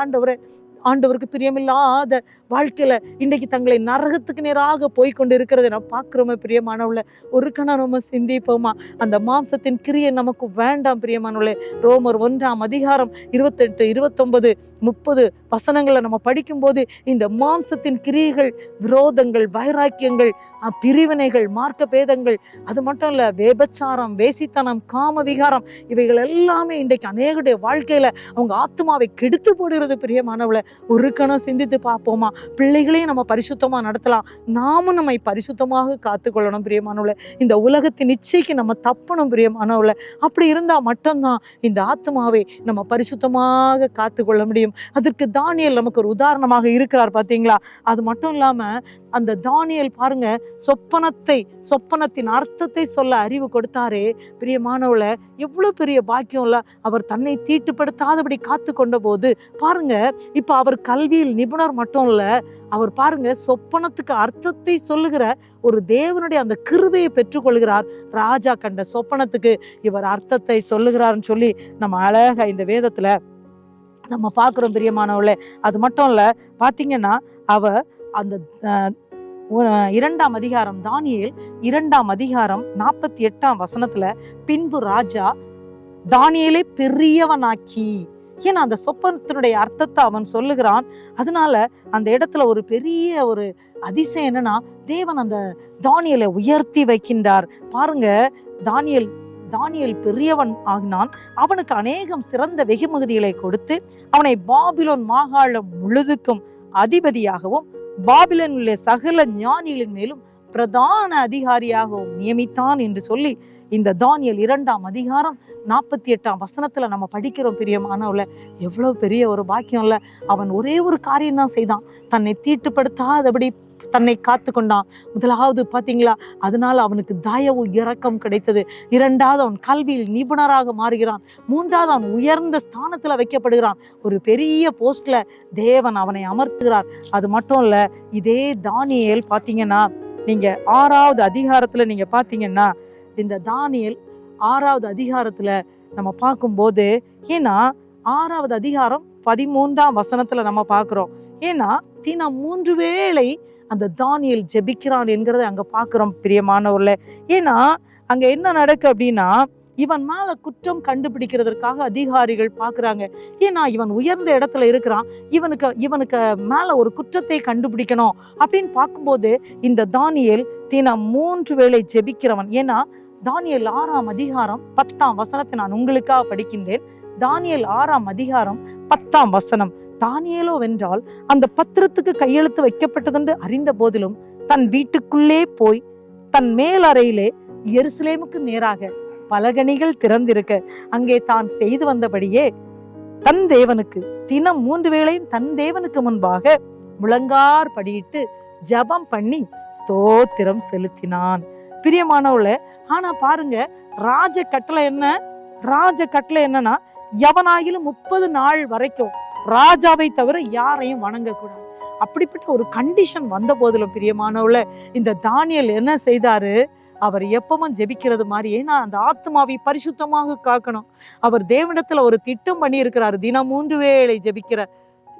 ஆண்டவருக்கு பிரியமில்லாத வாழ்க்கையில இன்றைக்கு தங்களை நரகத்துக்கு நேராக போய்கொண்டு இருக்கிறத நம்ம பார்க்கிறோமே பிரியமானவள. ஒரு கணம் நம்ம சிந்திப்போமா? அந்த மாம்சத்தின் கிரியை நமக்கு வேண்டாம் பிரியமானவளே. ரோமர் 1ஆம் அதிகாரம் 28, 29, 30 வசனங்களை நம்ம படிக்கும்போது இந்த மாம்சத்தின் கிரியைகள், விரோதங்கள், வைராக்கியங்கள், பிரிவினைகள், மார்க்க பேதங்கள், அது மட்டும் இல்ல வேபச்சாரம், வேசித்தனம், காம விகாரம், இவைகள் எல்லாமே இன்றைக்கு அநேகருடைய வாழ்க்கையில அவங்க ஆத்மாவை கெடுத்து போடுகிறது பிரியமானவள. ஒரு கணம் சிந்தித்து பார்ப்போமா? பிள்ளைகளையும் நம்ம பரிசுத்தமா நடத்தலாம், நாமும் நம்மை பரிசுத்தமாக காத்துக்கொள்ளணும் பிரியமானவள. இந்த உலகத்தின் இச்சைக்கு நம்ம தப்பணும் பிரியமானவள. அப்படி இருந்தா மட்டும்தான் இந்த ஆத்மாவை நம்ம பரிசுத்தமாக காத்துக்கொள்ள முடியும். அதற்கு தானியேல் நமக்கு ஒரு உதாரணமாக இருக்கிறார் பார்த்தீங்களா? அது மட்டும் இல்லாம அந்த தானியேல் பாருங்க, சொப்பனத்தின் அர்த்தத்தை சொல்ல அறிவு கொடுத்தாரே பிரியமானவள. எவ்வளவு பெரிய பாக்கியம் இல்ல? அவர் தன்னை தீட்டுப்படுத்தாதபடி காத்து கொண்ட போது பாருங்க, இப்ப அவர் கல்வியில் நிபுணர் மட்டும் இல்ல, அவர் பாருங்க சொப்பனத்துக்கு அர்த்தத்தை சொல்லுகிற ஒரு தேவனுடைய அந்த கிருபையை பெற்றுக்கொள்கிறார். ராஜா கண்ட சொப்பனத்துக்கு இவர் அர்த்தத்தை சொல்லுகிறார்னு சொல்லி நம்ம அழகா இந்த வேதத்துல நம்ம பார்க்கிறோம் பிரியமானவளே. அது மட்டும் இல்ல, பாத்தீங்கன்னா அவ அந்த 2ஆம் அதிகாரம், தானியேல் 2ஆம் அதிகாரம் 48ஆம் வசனத்துல, பின்பு ராஜா தானியேலை பெரியவனாக்கி, ஏன்னா அந்த சொப்பனத்தினுடைய அர்த்தத்தை அவன் சொல்லுகிறான். அதனால அந்த இடத்துல ஒரு பெரிய ஒரு அதிசயம் என்னன்னா, தேவன் அந்த தானியேலை உயர்த்தி வைக்கின்றார். பாருங்க, தானியேல் பெரியவன் ஆகினான். அவனுக்கு அநேகம் சிறந்த வெகுமதிகளை கொடுத்து அவனை பாபிலோன் மாகாணம் முழுதுக்கும் அதிபதியாகவும் பாபிலோனிலே சகல ஞானிகளின் மேலும் பிரதான அதிகாரியாகவும் நியமித்தான் என்று சொல்லி இந்த தானியேல் 2ஆம் அதிகாரம் 48ஆம் வசனத்துல நம்ம படிக்கிறோம் பிரியமானவள. எவ்வளவு பெரிய ஒரு பாக்கியம் இல்ல? அவன் ஒரே ஒரு காரியம் தான் செய்தான், தன்னை தீட்டுப்படுத்தாதபடி தன்னை காத்து கொண்டான். முதலாவது பாத்தீங்களா, அதனால அவனுக்கு தயவு இரக்கம் கிடைத்தது. 2வது, அவன் கல்வியில் நிபுணராக மாறுகிறான். 3வது, அவன் உயர்ந்த ஸ்தானத்துல வைக்கப்படுகிறான். ஒரு பெரிய போஸ்ட்ல தேவன் அவனை அமர்த்துகிறார். அது மட்டும் இல்ல, இதே தானியேல் பாத்தீங்கன்னா, நீங்க 6வது அதிகாரத்துல நீங்க பாத்தீங்கன்னா, இந்த தானியேல் 6வது அதிகாரத்துல நம்ம பார்க்கும்போது, ஏன்னா 6வது அதிகாரம் 13ஆம் வசனத்துல நம்ம பார்க்கிறோம். ஏன்னா தினம் 3 வேளை அந்த தானியேல் ஜெபிக்கிறான் என்கிறத அங்க பார்க்கிறோம் பிரியமானவர்களே. ஏன்னா அங்க என்ன நடக்கு அப்படின்னா, இவன் மேல குற்றம் கண்டுபிடிக்கிறதுக்காக அதிகாரிகள் பார்க்குறாங்க. ஏன்னா இவன் உயர்ந்த இடத்துல இருக்கிறான், இவனுக்கு மேல ஒரு குற்றத்தை கண்டுபிடிக்கணும் அப்படின்னு பார்க்கும்போது இந்த தானியேல் தினம் 3 வேளை ஜெபிக்கிறவன். ஏன்னா தானியேல் 6ஆம் அதிகாரம் 10ஆம் வசனத்தை நான் உங்களுக்காக படிக்கின்றேன். தானியேல் 6ஆம் அதிகாரம் 10ஆம் வசனம். தானியேலோ வென்றால் அந்த பத்திரத்துக்கு கையெழுத்து வைக்கப்பட்டதென்று அறிந்த போதிலும் தன் வீட்டுக்குள்ளே போய் தன் மேலறையிலே எருசலேமுக்கு நேராக பலகணிகள் திறந்திருக்க அங்கே தான் செய்து வந்தபடியே தன் தேவனுக்கு தினம் 3 வேளையும் தன் தேவனுக்கு முன்பாக முழங்கார் படியிட்டு ஜபம் பண்ணி ஸ்தோத்திரம் செலுத்தினான். பிரியமானவள, ஆனா பாருங்க, ராஜ கட்டளை என்னன்னா, எவனாயிலும் 30 நாள் வரைக்கும் ராஜாவை தவிர யாரையும் வணங்க கூடாது. அப்படிப்பட்ட ஒரு கண்டிஷன் வந்த போதிலும் பிரியமானவள, இந்த தானியேல் என்ன செய்தாரு? அவர் எப்பவும் ஜெபிக்கிறது மாதிரி, ஏன்னா அந்த ஆத்மாவை பரிசுத்தமாக காக்கணும். அவர் தேவனிடத்துல ஒரு திட்டம் பண்ணி இருக்கிறாரு, தினம் 3 வேளை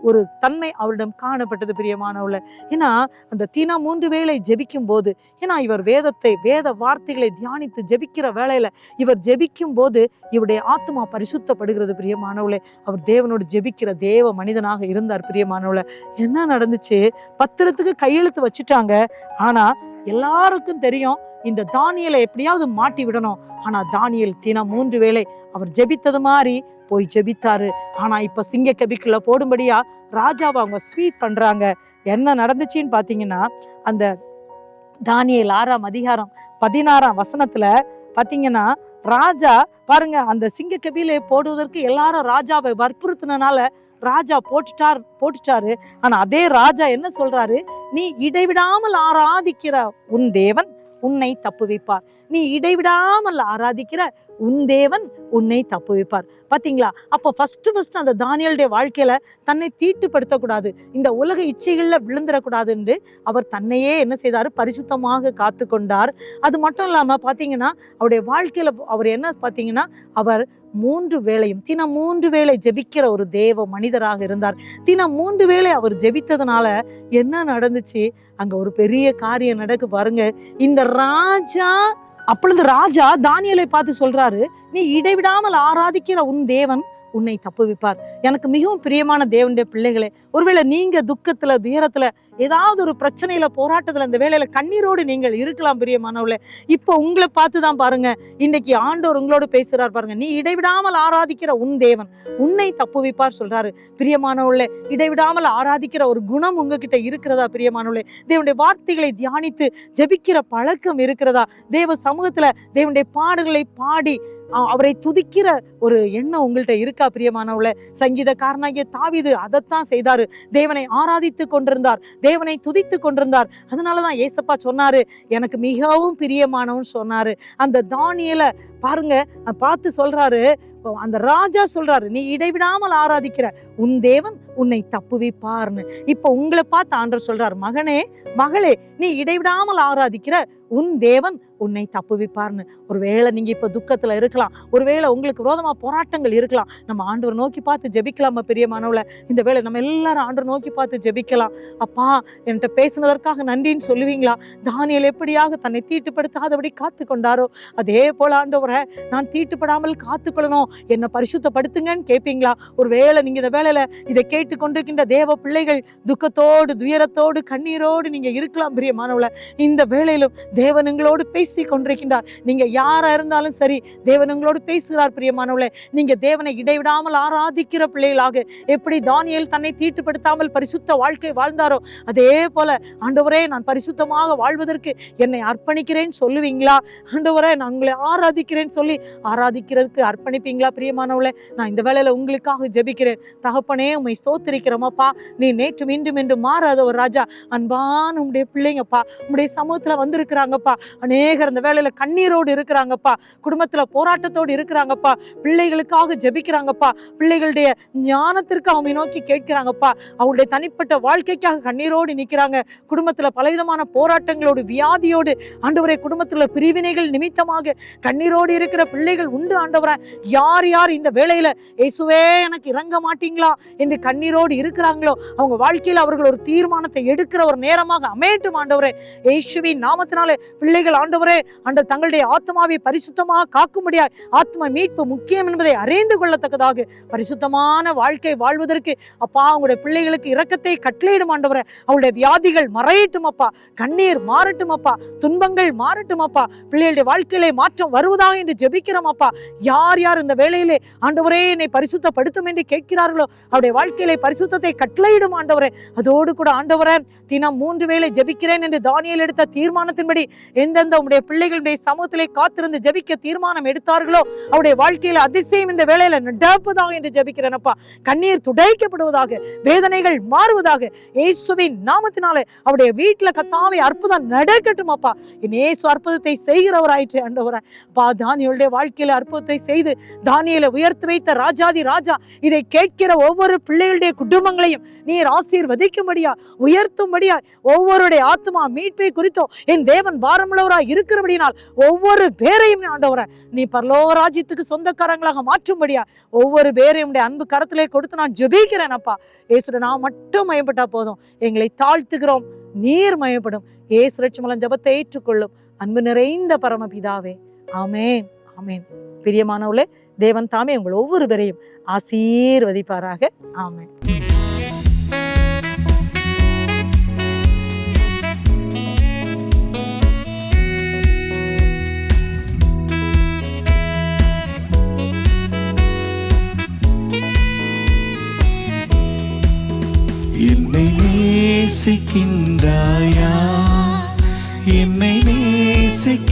ஒரு தன்மை அவரிடம் காணப்பட்டது பிரியமானவர்களே. ஏன்னா அந்த தினம் 3 வேளை ஜெபிக்கும் போது, ஏன்னா இவர் வேத வார்த்தைகளை தியானித்து ஜெபிக்கிற வேளையில இவர் ஜெபிக்கும் போது இவருடைய ஆத்மா பரிசுத்தப்படுகிறது பிரியமானவர்களே. அவர் தேவனோடு ஜெபிக்கிற தேவ மனிதனாக இருந்தார் பிரியமானவர்களே. என்ன நடந்துச்சு, பத்திரத்துக்கு கையெழுத்து வச்சுட்டாங்க. ஆனா எல்லாருக்கும் தெரியும் இந்த தானியேலை எப்படியாவது மாட்டி விடணும். ஆனா தானியேல் தினம் 3 வேளை அவர் ஜெபித்தது மாதிரி போய் ஜெபித்தாரு. ஆனா இப்ப சிங்க கபிக்குள்ள போடும்படியா ராஜாவை அவங்க ஸ்வீட் பண்றாங்க. என்ன நடந்துச்சுன்னு பாத்தீங்கன்னா, அந்த தானியேல் 6ஆம் அதிகாரம் 16ஆம் வசனத்துல பாத்தீங்கன்னா, ராஜா பாருங்க, அந்த சிங்க கபிலை போடுவதற்கு எல்லாரும் ராஜாவை வற்புறுத்தினால ராஜா போட்டுட்டாரு. ஆனா அதே ராஜா என்ன சொல்றாரு, நீ இடைவிடாமல் ஆராதிக்கிற உன் தேவன் உன்னை தப்புவிப்பார். நீ இடைவிடாமல் ஆராதிக்கிற உன் தேவன் உன்னை தப்புவிப்பார். பாத்தீங்களா? அப்போ ஃபர்ஸ்ட் அந்த தானியேலுடைய வாழ்க்கையில தன்னை தீட்டுப்படுத்தக்கூடாது, இந்த உலக இச்சைகள்ல விழுந்துடக்கூடாது என்று அவர் தன்னையே என்ன செய்தாரு, பரிசுத்தமாக காத்து கொண்டார். அது மட்டும் இல்லாம பாத்தீங்கன்னா அவருடைய வாழ்க்கையில அவர் என்ன பாத்தீங்கன்னா, அவர் 3 வேளையும் தினம் 3 வேளை ஜெபிக்கிற ஒரு தேவ மனிதராக இருந்தார். தினம் 3 வேளை அவர் ஜெபித்ததுனால என்ன நடந்துச்சு, அங்க ஒரு பெரிய காரியம் நடக்கு பாருங்க. இந்த அப்பொழுது ராஜா தானியேலை பார்த்து சொல்றாரு, நீ இடைவிடாமல் ஆராதிக்கிற உன் தேவன் உன்னை தப்புவிப்பார். எனக்கு மிகவும் பிரியமான தேவனுடைய பிள்ளைகளே, ஒருவேளை நீங்க துக்கத்துல துயரத்துல ஏதாவது ஒரு பிரச்சனையில போராட்டத்துல இந்த வேளையில கண்ணீரோடு நீங்கள் இருக்கலாம் பிரியமானவர்களே. இப்போ உங்களை பார்த்துதான் பாருங்க, இன்னைக்கு ஆண்டவர் உங்களோடு பேசுறார் பாருங்க. நீ இடைவிடாமல் ஆராதிக்கிற உன் தேவன் உன்னை தப்புவிப்பார் சொல்றாரு. பிரியமானவர்களே, இடைவிடாமல் ஆராதிக்கிற ஒரு குணம் உங்ககிட்ட இருக்கிறதா பிரியமானவர்களே? தேவனுடைய வார்த்தைகளை தியானித்து ஜெபிக்கிற பழக்கம் இருக்கிறதா? தேவ சமூகத்துல தேவனுடைய பாடல்களை பாடி அவரை துதிக்கிற ஒரு எண்ணம் உங்கள்கிட்ட இருக்கா பிரியமானவர்களே? சங்கீதக்காரனாகிய தாவீது அதைத்தான் செய்தாரு. தேவனை ஆராதித்து கொண்டிருந்தார், தேவனை துதித்து கொண்டிருந்தார். அதனாலதான் ஏசப்பா சொன்னாரு, எனக்கு மிகவும் பிரியமானவன் சொன்னாரு. அந்த தானியேலை பாருங்க பார்த்து சொல்றாரு, அந்த ராஜா சொல்றாரு, நீ இடைவிடாமல் ஆராதிக்கிற உன் தேவன் உன்னை தப்புவிப்பார்னு. இப்ப உங்களை பார்த்து ஆண்டவர் சொல்றாரு, மகனே மகளே, நீ இடைவிடாமல் ஆராதிக்கிற உன் தேவன் உன்னை தப்புவிப்பார்னு. ஒருவேளை நீங்க இப்ப துக்கத்துல இருக்கலாம், ஒருவேளை உங்களுக்கு விரோதமா போராட்டங்கள் இருக்கலாம். நம்ம ஆண்டவர் நோக்கி பார்த்து ஜெபிக்கலாமா பிரியமானவள? இந்த வேளை நம்ம எல்லாரும் ஆண்டவர் நோக்கி பார்த்து ஜெபிக்கலாம். அப்பா, என்கிட்ட பேசினதற்காக நன்றின்னு சொல்லுவீங்களா? தானியேல் எப்படியாக தன்னை தீட்டுப்படுத்தாதபடி காத்து கொண்டாரோ, அதே போல ஆண்டவரை நான் தீட்டுப்படாமல் காத்துக்கொள்ளணும், என்னை பரிசுத்தப்படுத்துங்கன்னு கேட்பீங்களா? ஒருவேளை நீங்க இந்த வேளையில இதை கேட்டு கொண்டிருக்கின்ற தேவ பிள்ளைகள் துக்கத்தோடு துயரத்தோடு கண்ணீரோடு நீங்க இருக்கலாம் பிரியமானவள. இந்த வேளையிலும் தேவன் உங்களோடு பேசி கொண்டிருக்கின்றார். நீங்க யாரா இருந்தாலும் சரி, தேவன் உங்களோடு பேசுகிறார் பிரியமானவளே. நீங்க தேவனை இடைவிடாமல் ஆராதிக்கிற பிள்ளைகளாக எப்படி தானியேல் தன்னை தீட்டுப்படுத்தாமல் பரிசுத்த வாழ்க்கை வாழ்ந்தாரோ, அதே போல ஆண்டவரே நான் பரிசுத்தமாக வாழ்வதற்கு என்னை அர்ப்பணிக்கிறேன்னு சொல்லுவீங்களா? ஆண்டவரே நான் உங்களை ஆராதிக்கிறேன்னு சொல்லி ஆராதிக்கிறதுக்கு அர்ப்பணிப்பீங்களா பிரியமானவளே? நான் இந்த வேளையில உங்களுக்காக ஜெபிக்கிறேன். தகப்பனே, உம்மை ஸ்தோத்திரிக்கிறோமப்பா. நீ நேற்று மீண்டும் என்று மாறாத ஒரு ராஜா. அன்பான உம்முடைய பிள்ளைங்கப்பா உம்முடைய சமூகத்துல வந்திருக்கிறாங்கப்பா. அநேகர் இந்த வேளையில கண்ணீரோடு இருக்கிறாங்கப்பா, குடும்பத்துல போராட்டத்தோடு இருக்கிறாங்கப்பா, பிள்ளைகளுக்காக ஜெபிக்கிறாங்கப்பா, பிள்ளைகளுடைய ஞானத்திற்கு அவங்க நோக்கி கேட்கிறாங்கப்பா, அவங்களுடைய தனிப்பட்ட வாழ்க்கைக்காக கண்ணீரோடு நிற்கிறாங்க. குடும்பத்துல பலவிதமான போராட்டங்களோடு வியாதியோடு ஆண்டவரே, குடும்பத்துல பிரிவினைகள் நிமித்தமாக கண்ணீரோடு இருக்கிற பிள்ளைகள் உண்டு ஆண்டவரே. யார் யார் இந்த வேளையில இயேசுவே எனக்கு இறங்க மாட்டீங்களா என்று கண்ணீரோடு இருக்கிறாங்களோ, அவங்க வாழ்க்கையில அவர்கள் ஒரு தீர்மானத்தை எடுக்கிற ஒரு நேரமாக அமையட்டும் ஆண்டவரே. இயேசுவின் நாமத்தினாலே பிள்ளைகள் ஆண்டவரே தங்களுடைய ஆத்மாவை பரிசுத்தமாக காக்கும்படியாய், ஆத்ம மீட்பு முக்கியம் என்பதை அறிந்து கொள்ளத்தக்கதாக பரிசுத்தமான வாழ்க்கை வாழ்வதற்கு அப்பா அவங்களுடைய பிள்ளைகளுக்கு இரக்கத்தை கட்டளையிடும் ஆண்டவரே. அவருடைய வியாதிகள் மறையட்டும் அப்பா, கண்ணீர் மாறட்டும் அப்பா, துன்பங்கள் மாறட்டும் அப்பா, பிள்ளைகளுடைய வாழ்க்கையிலே மாற்றம் வருவதாக என்று ஜெபிக்கிறோம் அப்பா. யார் யார் இந்த வேளையிலே ஆண்டவரே என்னை பரிசுத்தப்படுத்தும் என்று கேட்கிறார்களோ, அவருடைய வாழ்க்கையிலே பரிசுத்தத்தை கட்டளையிடும் ஆண்டவரே. அதோடு கூட ஆண்டவரே, தினம் 3 வேளை ஜெபிக்கிறேன் என்று தானியேல் எடுத்த தீர்மானத்தின்படி எந்தெந்த உடைய பிள்ளைகளுடைய சமூகத்திலே காத்திருந்து ஜெபிக்க தீர்மானம் எடுத்தார்களோ, அவருடைய வாழ்க்கையில அதிசயம் இந்த வேளையில நடப்பதாக என்று ஜெபிக்கிறேனப்பா. கண்ணீர் துடைக்கப்படுவதாக, வேதனைகள் மாறுவதாக, இயேசுவின் நாமத்தினாலே அவருடைய வீட்டுல கர்த்தாவே அற்புதம் நடக்கட்டும் அப்பா. இயேசு அற்புதத்தை செய்கிறவராயிற்று ஆண்டவரே. அப்பா, தானியேலுடைய வாழ்க்கையில அற்புதத்தை செய்து தானியேலை உயர்த்தி வைத்த ராஜாதி ராஜா, இதை கேட்கிற ஒவ்வொரு பிள்ளைகளுடைய குடும்பங்களையும் நீர் ஆசீர்வதிக்கும்படியா, உயர்த்தும்படியா, ஒவ்வொருடைய ஆத்மா மீட்பை குறித்தோ என் தேவன் கடன் பாரமுள்ளவராய் இருக்கிறபடினால் ஒவ்வொரு பேரையும் ஆண்டவரே நீ பரலோக ராஜ்யத்துக்கு சொந்தக்காரங்களாக மாற்றும்படியா ஒவ்வொரு பேரையும் அன்பு கரத்திலே கொடுத்து நான் ஜெபிக்கிறேன் அப்பா. இயேசுட நான் மட்டும் மயப்பட்டா போதும். எங்களை தாழ்த்துகிறோம், நீர் மயப்படும். இயேசு ரட்சமலம் ஜெபத்தை ஏற்றுக்கொள்ளும் அன்பு நிறைந்த பரமபிதாவே. ஆமென், ஆமென். பிரியமானவர்களே, தேவன் தாமே உங்கள் ஒவ்வொரு பேரையும் ஆசீர்வதிப்பாராக. ஆமென். என்னை நேசிக்கின்றாயா, என்னை நேசிக்கின்றாயா,